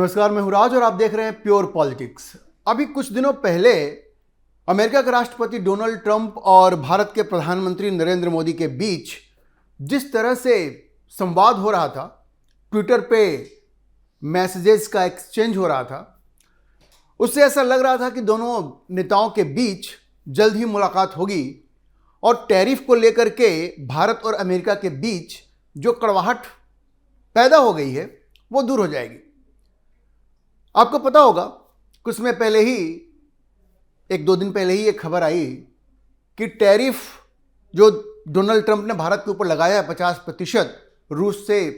नमस्कार, मैं हूं राज और आप देख रहे हैं प्योर पॉलिटिक्स। अभी कुछ दिनों पहले अमेरिका के राष्ट्रपति डोनाल्ड ट्रंप और भारत के प्रधानमंत्री नरेंद्र मोदी के बीच जिस तरह से संवाद हो रहा था, ट्विटर पे मैसेजेस का एक्सचेंज हो रहा था, उससे ऐसा लग रहा था कि दोनों नेताओं के बीच जल्द ही मुलाकात होगी और टैरिफ को लेकर के भारत और अमेरिका के बीच जो कड़वाहट पैदा हो गई है वो दूर हो जाएगी। आपको पता होगा कुछ समय पहले ही, एक दो दिन पहले ही एक खबर आई कि टैरिफ जो डोनाल्ड ट्रंप ने भारत के ऊपर लगाया है 50% रूस से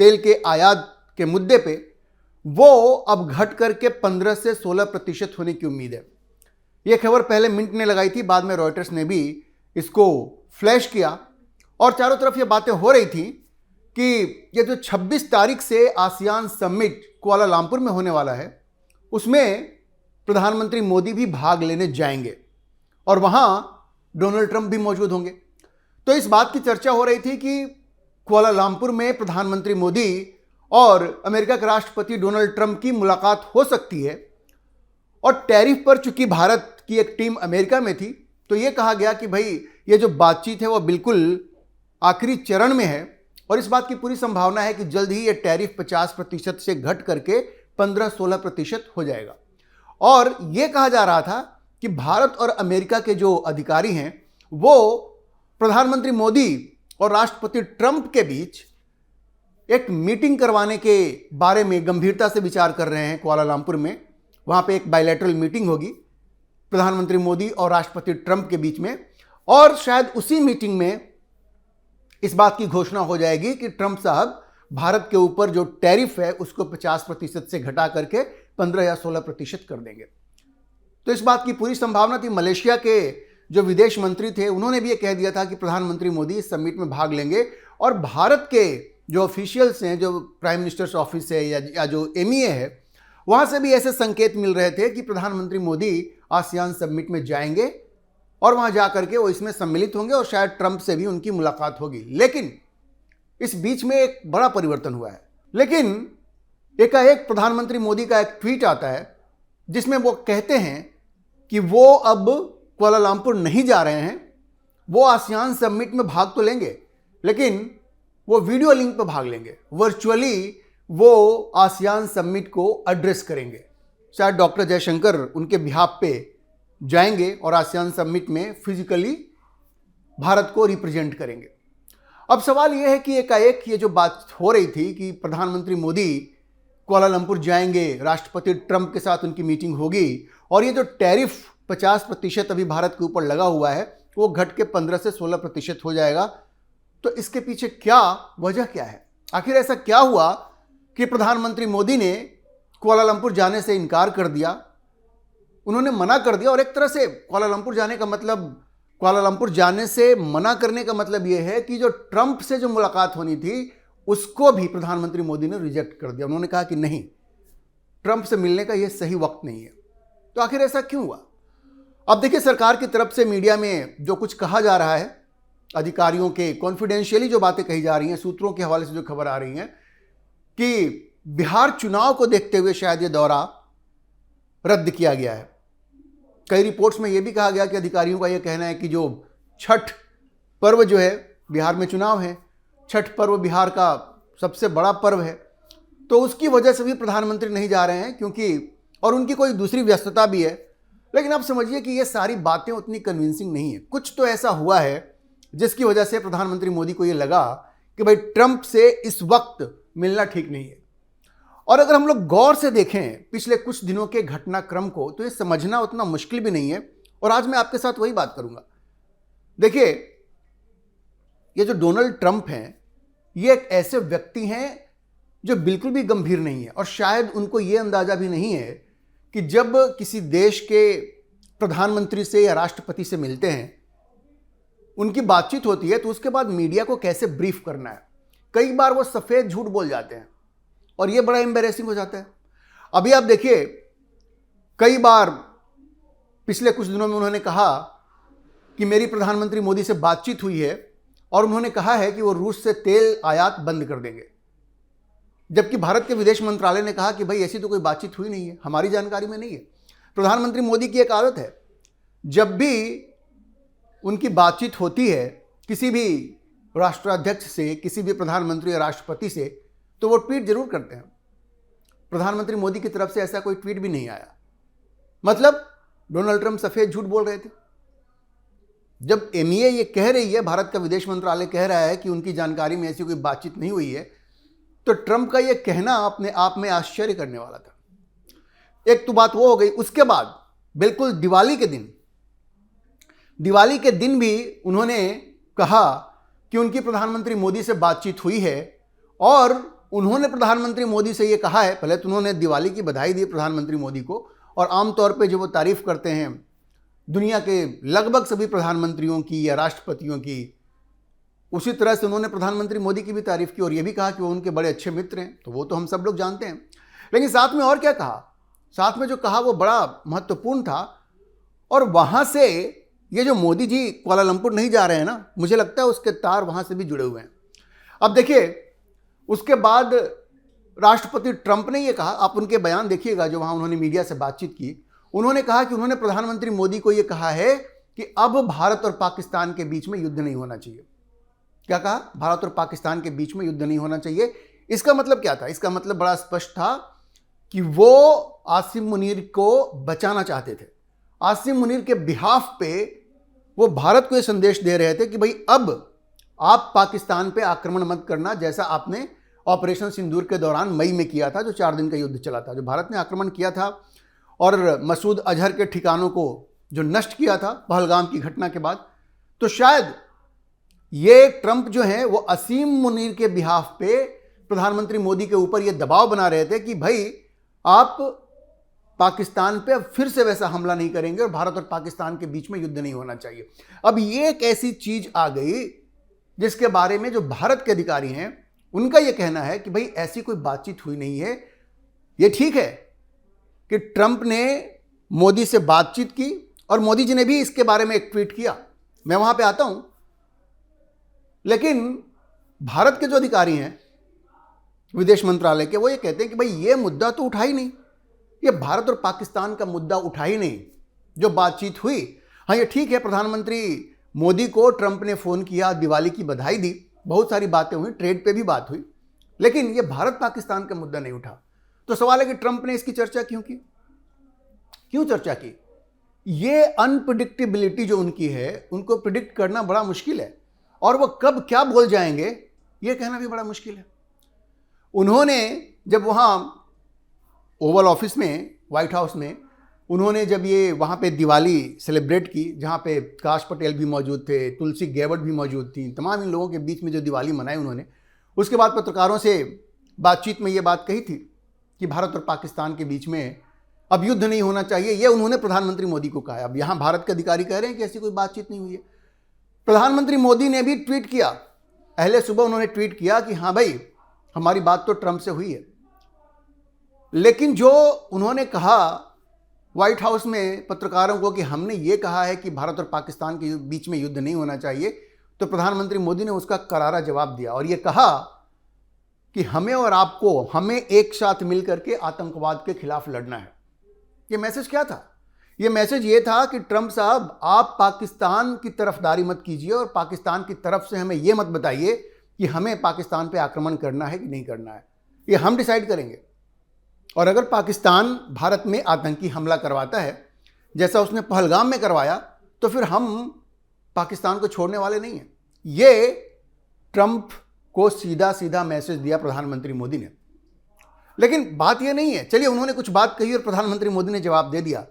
तेल के आयात के मुद्दे पे, वो अब घट करके 15 से 16% होने की उम्मीद है। यह खबर पहले मिंट ने लगाई थी, बाद में रॉयटर्स ने भी इसको फ्लैश किया और चारों तरफ ये बातें हो रही थी कि ये जो 26 तारीख से आसियान समिट कुआलालंपुर में होने वाला है, उसमें प्रधानमंत्री मोदी भी भाग लेने जाएंगे और वहां डोनाल्ड ट्रंप भी मौजूद होंगे। तो इस बात की चर्चा हो रही थी कि कुआलालंपुर में प्रधानमंत्री मोदी और अमेरिका के राष्ट्रपति डोनाल्ड ट्रंप की मुलाकात हो सकती है। और टैरिफ पर चूंकि भारत की एक टीम अमेरिका में थी, तो यह कहा गया कि भाई ये जो बातचीत है वो बिल्कुल आखिरी चरण में है और इस बात की पूरी संभावना है कि जल्द ही ये टैरिफ 50% से घट करके 15-16% हो जाएगा। और यह कहा जा रहा था कि भारत और अमेरिका के जो अधिकारी हैं वो प्रधानमंत्री मोदी और राष्ट्रपति ट्रंप के बीच एक मीटिंग करवाने के बारे में गंभीरता से विचार कर रहे हैं कुआलालंपुर में। वहां पे एक बायलैटरल मीटिंग होगी प्रधानमंत्री मोदी और राष्ट्रपति ट्रंप के बीच में, और शायद उसी मीटिंग में इस बात की घोषणा हो जाएगी कि ट्रंप साहब भारत के ऊपर जो टैरिफ है उसको 50% से घटा करके 15 या 16% कर देंगे। तो इस बात की पूरी संभावना थी। मलेशिया के जो विदेश मंत्री थे उन्होंने भी ये कह दिया था कि प्रधानमंत्री मोदी इस समिट में भाग लेंगे और भारत के जो ऑफिशियल्स हैं, जो प्राइम मिनिस्टर्स ऑफिस है या जो एमईए है, वहां से भी ऐसे संकेत मिल रहे थे कि प्रधानमंत्री मोदी आसियान समिट में जाएंगे और वहां जाकर के वो इसमें सम्मिलित होंगे और शायद ट्रंप से भी उनकी मुलाकात होगी। लेकिन इस बीच में एक बड़ा परिवर्तन हुआ है। लेकिन एकाएक प्रधानमंत्री मोदी का एक ट्वीट आता है जिसमें वो कहते हैं कि वो अब कुआलालंपुर नहीं जा रहे हैं। वो आसियान समिट में भाग तो लेंगे लेकिन वो वीडियो लिंक पर भाग लेंगे, वर्चुअली वो आसियान समिट को एड्रेस करेंगे। शायद डॉक्टर जयशंकर उनके बिहाफ पे जाएंगे और आसियान समिट में फिजिकली भारत को रिप्रेजेंट करेंगे। अब सवाल यह है कि एकाएक ये जो बात हो रही थी कि प्रधानमंत्री मोदी कुआलालंपुर जाएंगे, राष्ट्रपति ट्रंप के साथ उनकी मीटिंग होगी और ये जो टैरिफ 50% अभी भारत के ऊपर लगा हुआ है वो घट के 15 से 16% हो जाएगा, तो इसके पीछे क्या वजह क्या है? आखिर ऐसा क्या हुआ कि प्रधानमंत्री मोदी ने कुआलालंपुर जाने से इनकार कर दिया, उन्होंने मना कर दिया। और एक तरह से कुआलालंपुर जाने से मना करने का मतलब यह है कि जो ट्रंप से जो मुलाकात होनी थी उसको भी प्रधानमंत्री मोदी ने रिजेक्ट कर दिया। उन्होंने कहा कि नहीं, ट्रंप से मिलने का यह सही वक्त नहीं है। तो आखिर ऐसा क्यों हुआ? अब देखिए, सरकार की तरफ से मीडिया में जो कुछ कहा जा रहा है, अधिकारियों के कॉन्फिडेंशियली जो बातें कही जा रही हैं, सूत्रों के हवाले से जो खबर आ रही है कि बिहार चुनाव को देखते हुए शायद ये दौरा रद्द किया गया है। कई रिपोर्ट्स में यह भी कहा गया कि अधिकारियों का यह कहना है कि जो छठ पर्व जो है, बिहार में चुनाव है, छठ पर्व बिहार का सबसे बड़ा पर्व है, तो उसकी वजह से भी प्रधानमंत्री नहीं जा रहे हैं क्योंकि, और उनकी कोई दूसरी व्यस्तता भी है। लेकिन आप समझिए कि ये सारी बातें उतनी कन्विंसिंग नहीं है। कुछ तो ऐसा हुआ है जिसकी वजह से प्रधानमंत्री मोदी को यह लगा कि भाई ट्रंप से इस वक्त मिलना ठीक नहीं है। और अगर हम लोग गौर से देखें पिछले कुछ दिनों के घटनाक्रम को, तो ये समझना उतना मुश्किल भी नहीं है। और आज मैं आपके साथ वही बात करूंगा। देखिए, ये जो डोनाल्ड ट्रंप हैं, ये एक ऐसे व्यक्ति हैं जो बिल्कुल भी गंभीर नहीं है और शायद उनको ये अंदाजा भी नहीं है कि जब किसी देश के प्रधानमंत्री से या राष्ट्रपति से मिलते हैं, उनकी बातचीत होती है, तो उसके बाद मीडिया को कैसे ब्रीफ करना है। कई बार वो सफेद झूठ बोल जाते हैं और ये बड़ा एम्बैरेसिंग हो जाता है। अभी आप देखिए, कई बार पिछले कुछ दिनों में उन्होंने कहा कि मेरी प्रधानमंत्री मोदी से बातचीत हुई है और उन्होंने कहा है कि वो रूस से तेल आयात बंद कर देंगे। जबकि भारत के विदेश मंत्रालय ने कहा कि भाई ऐसी तो कोई बातचीत हुई नहीं है, हमारी जानकारी में नहीं है। प्रधानमंत्री मोदी की एक आदत है, जब भी उनकी बातचीत होती है किसी भी राष्ट्राध्यक्ष से, किसी भी प्रधानमंत्री या राष्ट्रपति से, तो वो ट्वीट जरूर करते हैं। प्रधानमंत्री मोदी की तरफ से ऐसा कोई ट्वीट भी नहीं आया। मतलब डोनाल्ड ट्रंप सफेद झूठ बोल रहे थे। जब एमईए ये कह रही है, भारत का विदेश मंत्रालय कह रहा है कि उनकी जानकारी में ऐसी कोई बातचीत नहीं हुई है, तो ट्रंप का ये कहना अपने आप में आश्चर्य करने वाला था। एक तो बात वो हो गई। उसके बाद बिल्कुल दिवाली के दिन भी उन्होंने कहा कि उनकी प्रधानमंत्री मोदी से बातचीत हुई है और उन्होंने प्रधानमंत्री मोदी से ये कहा है। पहले तो उन्होंने दिवाली की बधाई दी प्रधानमंत्री मोदी को, और आमतौर पे जो वो तारीफ करते हैं दुनिया के लगभग सभी प्रधानमंत्रियों की या राष्ट्रपतियों की, उसी तरह से उन्होंने प्रधानमंत्री मोदी की भी तारीफ की और ये भी कहा कि वो उनके बड़े अच्छे मित्र हैं। तो वो तो हम सब लोग जानते हैं। लेकिन साथ में और क्या कहा? साथ में जो कहा वो बड़ा महत्वपूर्ण था। और वहाँ से ये जो मोदी जी कुआलालंपुर नहीं जा रहे हैं ना, मुझे लगता है उसके तार वहाँ से भी जुड़े हुए हैं। अब देखिए, उसके बाद राष्ट्रपति ट्रंप ने ये कहा, आप उनके बयान देखिएगा जो वहाँ उन्होंने मीडिया से बातचीत की। उन्होंने कहा कि उन्होंने प्रधानमंत्री मोदी को ये कहा है कि अब भारत और पाकिस्तान के बीच में युद्ध नहीं होना चाहिए। क्या कहा? भारत और पाकिस्तान के बीच में युद्ध नहीं होना चाहिए। इसका मतलब क्या था? इसका मतलब बड़ा स्पष्ट था कि वो आसिम मुनीर को बचाना चाहते थे। आसिम मुनीर के बिहाफ पे वो भारत को ये संदेश दे रहे थे कि भाई अब आप पाकिस्तान पे आक्रमण मत करना, जैसा आपने ऑपरेशन सिंदूर के दौरान मई में किया था, जो 4 दिन का युद्ध चला था, जो भारत ने आक्रमण किया था और मसूद अजहर के ठिकानों को जो नष्ट किया था पहलगाम की घटना के बाद। तो शायद ये ट्रंप जो है वो असीम मुनीर के बिहाफ पे प्रधानमंत्री मोदी के ऊपर ये दबाव बना रहे थे कि भाई आप पाकिस्तान पे अब फिर से वैसा हमला नहीं करेंगे और भारत और पाकिस्तान के बीच में युद्ध नहीं होना चाहिए। अब ये एक ऐसी चीज आ गई जिसके बारे में जो भारत के अधिकारी हैं उनका यह कहना है कि भाई ऐसी कोई बातचीत हुई नहीं है। ये ठीक है कि ट्रंप ने मोदी से बातचीत की और मोदी जी ने भी इसके बारे में एक ट्वीट किया, मैं वहां पे आता हूं। लेकिन भारत के जो अधिकारी हैं विदेश मंत्रालय के, वो ये कहते हैं कि भाई ये मुद्दा तो उठा ही नहीं, ये भारत और पाकिस्तान का मुद्दा उठा ही नहीं जो बातचीत हुई। हाँ, ये ठीक है, प्रधानमंत्री मोदी को ट्रंप ने फोन किया, दिवाली की बधाई दी, बहुत सारी बातें हुई, ट्रेड पे भी बात हुई, लेकिन ये भारत पाकिस्तान का मुद्दा नहीं उठा। तो सवाल है कि ट्रंप ने इसकी चर्चा क्यों की? क्यों चर्चा की? ये अनप्रिडिक्टेबिलिटी जो उनकी है, उनको प्रिडिक्ट करना बड़ा मुश्किल है और वो कब क्या बोल जाएंगे ये कहना भी बड़ा मुश्किल है। उन्होंने जब वहाँ ओवल ऑफिस में, व्हाइट हाउस में, उन्होंने जब ये वहाँ पे दिवाली सेलिब्रेट की, जहाँ पे काश पटेल भी मौजूद थे, तुलसी गैबर्ट भी मौजूद थी, तमाम इन लोगों के बीच में जो दिवाली मनाई उन्होंने, उसके बाद पत्रकारों से बातचीत में ये बात कही थी कि भारत और पाकिस्तान के बीच में अब युद्ध नहीं होना चाहिए। ये उन्होंने प्रधानमंत्री मोदी को कहा। अब यहाँ भारत के अधिकारी कह रहे हैं कि ऐसी कोई बातचीत नहीं हुई है। प्रधानमंत्री मोदी ने भी ट्वीट किया, पहले सुबह उन्होंने ट्वीट किया कि हाँ भाई हमारी बात तो ट्रंप से हुई है, लेकिन जो उन्होंने कहा व्हाइट हाउस में पत्रकारों को कि हमने ये कहा है कि भारत और पाकिस्तान के बीच में युद्ध नहीं होना चाहिए, तो प्रधानमंत्री मोदी ने उसका करारा जवाब दिया और ये कहा कि हमें और आपको, हमें एक साथ मिलकर के आतंकवाद के खिलाफ लड़ना है। ये मैसेज क्या था? ये मैसेज ये था कि ट्रंप साहब, आप पाकिस्तान की तरफदारी मत कीजिए और पाकिस्तान की तरफ से हमें ये मत बताइए कि हमें पाकिस्तान पे आक्रमण करना है कि नहीं करना है, ये हम डिसाइड करेंगे। और अगर पाकिस्तान भारत में आतंकी हमला करवाता है जैसा उसने पहलगाम में करवाया, तो फिर हम पाकिस्तान को छोड़ने वाले नहीं हैं। ये ट्रंप को सीधा सीधा मैसेज दिया प्रधानमंत्री मोदी ने। लेकिन बात ये नहीं है, चलिए उन्होंने कुछ बात कही और प्रधानमंत्री मोदी ने जवाब दे दिया।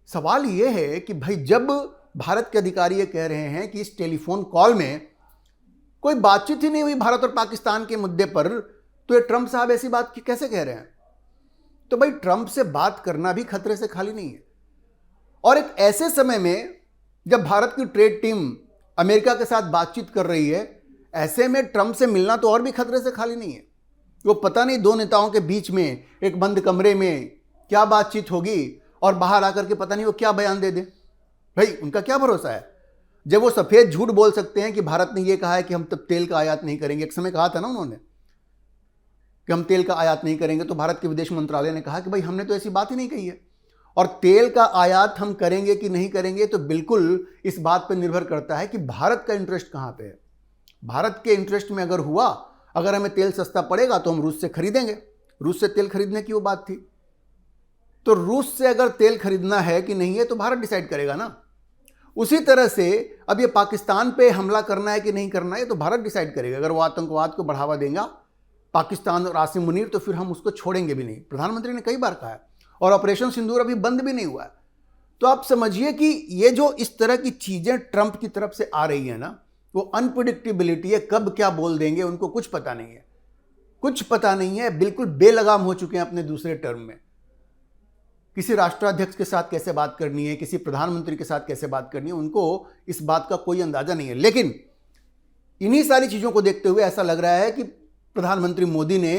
सवाल ये है कि भाई जब भारत के अधिकारी ये कह रहे हैं कि इस टेलीफोन कॉल में कोई बातचीत ही नहीं हुई भारत और पाकिस्तान के मुद्दे पर, तो ये ट्रंप साहब ऐसी बात कैसे कह रहे हैं? तो भाई ट्रंप से बात करना भी खतरे से खाली नहीं है। और एक ऐसे समय में जब भारत की ट्रेड टीम अमेरिका के साथ बातचीत कर रही है, ऐसे में ट्रंप से मिलना तो और भी खतरे से खाली नहीं है। वो पता नहीं दो नेताओं के बीच में एक बंद कमरे में क्या बातचीत होगी और बाहर आकर के पता नहीं वो क्या बयान दे दे। भाई उनका क्या भरोसा है? जब वो सफेद झूठ बोल सकते हैं कि भारत ने ये कहा है कि हम तब तेल का आयात नहीं करेंगे, एक समय कहा था ना उन्होंने, कि हम तेल का आयात नहीं करेंगे, तो भारत के विदेश मंत्रालय ने कहा कि भाई हमने तो ऐसी बात ही नहीं कही है। और तेल का आयात हम करेंगे कि नहीं करेंगे तो बिल्कुल इस बात पर निर्भर करता है कि भारत का इंटरेस्ट कहाँ पे है। भारत के इंटरेस्ट में अगर हुआ, अगर हमें तेल सस्ता पड़ेगा तो हम रूस से खरीदेंगे, रूस से तेल खरीदने की वो बात थी। तो रूस से अगर तेल खरीदना है कि नहीं है तो भारत डिसाइड करेगा ना। उसी तरह से अब ये पाकिस्तान पे हमला करना है कि नहीं करना है तो भारत डिसाइड करेगा। अगर वो आतंकवाद को बढ़ावा देगा पाकिस्तान और आसिम मुनीर, तो फिर हम उसको छोड़ेंगे भी नहीं। प्रधानमंत्री ने कई बार कहा है, और ऑपरेशन सिंदूर अभी बंद भी नहीं हुआ है। तो आप समझिए कि ये जो इस तरह की चीजें ट्रंप की तरफ से आ रही है ना, वो अनप्रिडिक्टेबिलिटी है। कब क्या बोल देंगे उनको कुछ पता नहीं है, कुछ पता नहीं है। बिल्कुल बेलगाम हो चुके हैं अपने दूसरे टर्म में। किसी राष्ट्राध्यक्ष के साथ कैसे बात करनी है, किसी प्रधानमंत्री के साथ कैसे बात करनी है, उनको इस बात का कोई अंदाजा नहीं है। लेकिन इन्हीं सारी चीजों को देखते हुए ऐसा लग रहा है कि प्रधानमंत्री मोदी ने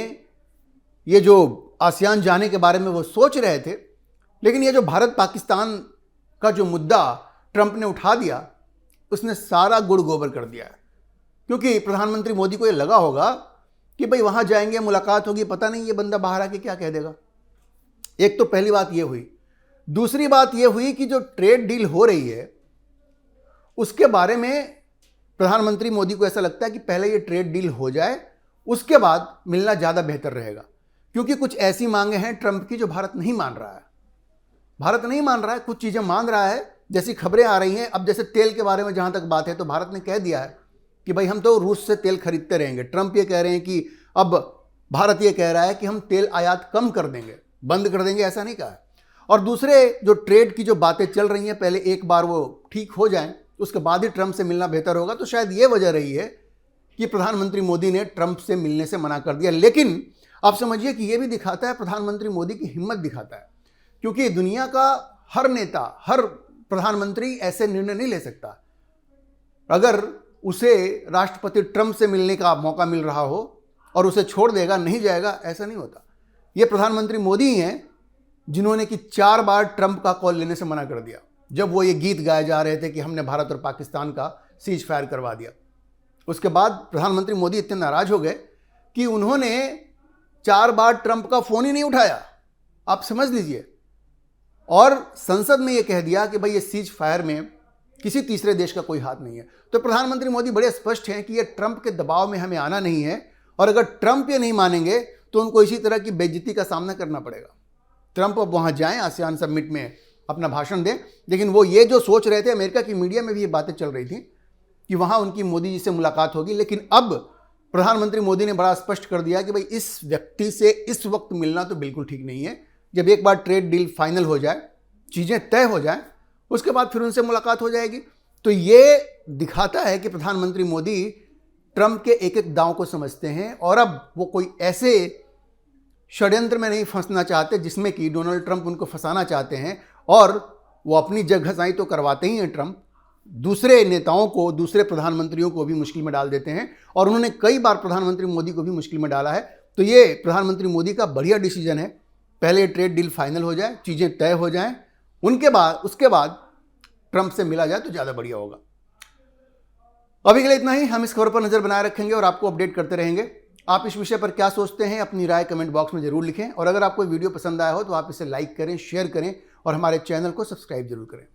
ये जो आसियान जाने के बारे में वो सोच रहे थे, लेकिन ये जो भारत पाकिस्तान का जो मुद्दा ट्रंप ने उठा दिया, उसने सारा गुड़ गोबर कर दिया है। क्योंकि प्रधानमंत्री मोदी को ये लगा होगा कि भाई वहां जाएंगे, मुलाकात होगी, पता नहीं ये बंदा बाहर आके क्या कह देगा। एक तो पहली बात ये हुई। दूसरी बात ये हुई कि जो ट्रेड डील हो रही है उसके बारे में प्रधानमंत्री मोदी को ऐसा लगता है कि पहले ये ट्रेड डील हो जाए, उसके बाद मिलना ज़्यादा बेहतर रहेगा। क्योंकि कुछ ऐसी मांगे हैं ट्रंप की जो भारत नहीं मान रहा है। भारत नहीं मान रहा है, कुछ चीज़ें मान रहा है। जैसी खबरें आ रही हैं, अब जैसे तेल के बारे में जहाँ तक बात है, तो भारत ने कह दिया है कि भाई हम तो रूस से तेल खरीदते रहेंगे। ट्रंप ये कह रहे हैं कि अब भारत ये कह रहा है कि हम तेल आयात कम कर देंगे, बंद कर देंगे, ऐसा नहीं कहा है। और दूसरे जो ट्रेड की जो बातें चल रही हैं, पहले एक बार वो ठीक हो जाएं, उसके बाद ही ट्रंप से मिलना बेहतर होगा। तो शायद ये वजह रही है कि प्रधानमंत्री मोदी ने ट्रंप से मिलने से मना कर दिया। लेकिन आप समझिए कि ये भी दिखाता है, प्रधानमंत्री मोदी की हिम्मत दिखाता है। क्योंकि दुनिया का हर नेता, हर प्रधानमंत्री ऐसे निर्णय नहीं ले सकता। अगर उसे राष्ट्रपति ट्रंप से मिलने का मौका मिल रहा हो और उसे छोड़ देगा, नहीं जाएगा, ऐसा नहीं होता। ये प्रधानमंत्री मोदी ही हैं जिन्होंने कि 4 बार ट्रंप का कॉल लेने से मना कर दिया, जब वो ये गीत गाए जा रहे थे कि हमने भारत और पाकिस्तान का सीज फायर करवा दिया। उसके बाद प्रधानमंत्री मोदी इतने नाराज हो गए कि उन्होंने 4 बार ट्रंप का फोन ही नहीं उठाया, आप समझ लीजिए। और संसद में ये कह दिया कि भाई ये सीज फायर में किसी तीसरे देश का कोई हाथ नहीं है। तो प्रधानमंत्री मोदी बड़े स्पष्ट हैं कि ये ट्रंप के दबाव में हमें आना नहीं है, और अगर ट्रंप ये नहीं मानेंगे तो उनको इसी तरह की बेइज्जती का सामना करना पड़ेगा। ट्रंप अब वहां जाएं, आसियान समिट में अपना भाषण दें, लेकिन वो ये जो सोच रहे थे, अमेरिका की मीडिया में भी ये बातें चल रही थी कि वहां उनकी मोदी जी से मुलाकात होगी। लेकिन अब प्रधानमंत्री मोदी ने बड़ा स्पष्ट कर दिया कि भाई इस व्यक्ति से इस वक्त मिलना तो बिल्कुल ठीक नहीं है। जब एक बार ट्रेड डील फाइनल हो जाए, चीज़ें तय हो जाए, उसके बाद फिर उनसे मुलाकात हो जाएगी। तो ये दिखाता है कि प्रधानमंत्री मोदी ट्रंप के एक एक दांव को समझते हैं, और अब वो कोई ऐसे षड्यंत्र में नहीं फंसना चाहते जिसमें कि डोनाल्ड ट्रंप उनको फंसाना चाहते हैं। और वो अपनी जगहसाई तो करवाते ही हैं ट्रंप, दूसरे नेताओं को, दूसरे प्रधानमंत्रियों को भी मुश्किल में डाल देते हैं, और उन्होंने कई बार प्रधानमंत्री मोदी को भी मुश्किल में डाला है। तो ये प्रधानमंत्री मोदी का बढ़िया डिसीजन है। पहले ट्रेड डील फाइनल हो जाए, चीज़ें तय हो जाएं, उसके बाद ट्रंप से मिला जाए तो ज़्यादा बढ़िया होगा। अभी के लिए इतना ही। हम इस खबर पर नज़र बनाए रखेंगे और आपको अपडेट करते रहेंगे। आप इस विषय पर क्या सोचते हैं, अपनी राय कमेंट बॉक्स में जरूर लिखें, और अगर आपको वीडियो पसंद आया हो तो आप इसे लाइक करें, शेयर करें और हमारे चैनल को सब्सक्राइब जरूर करें।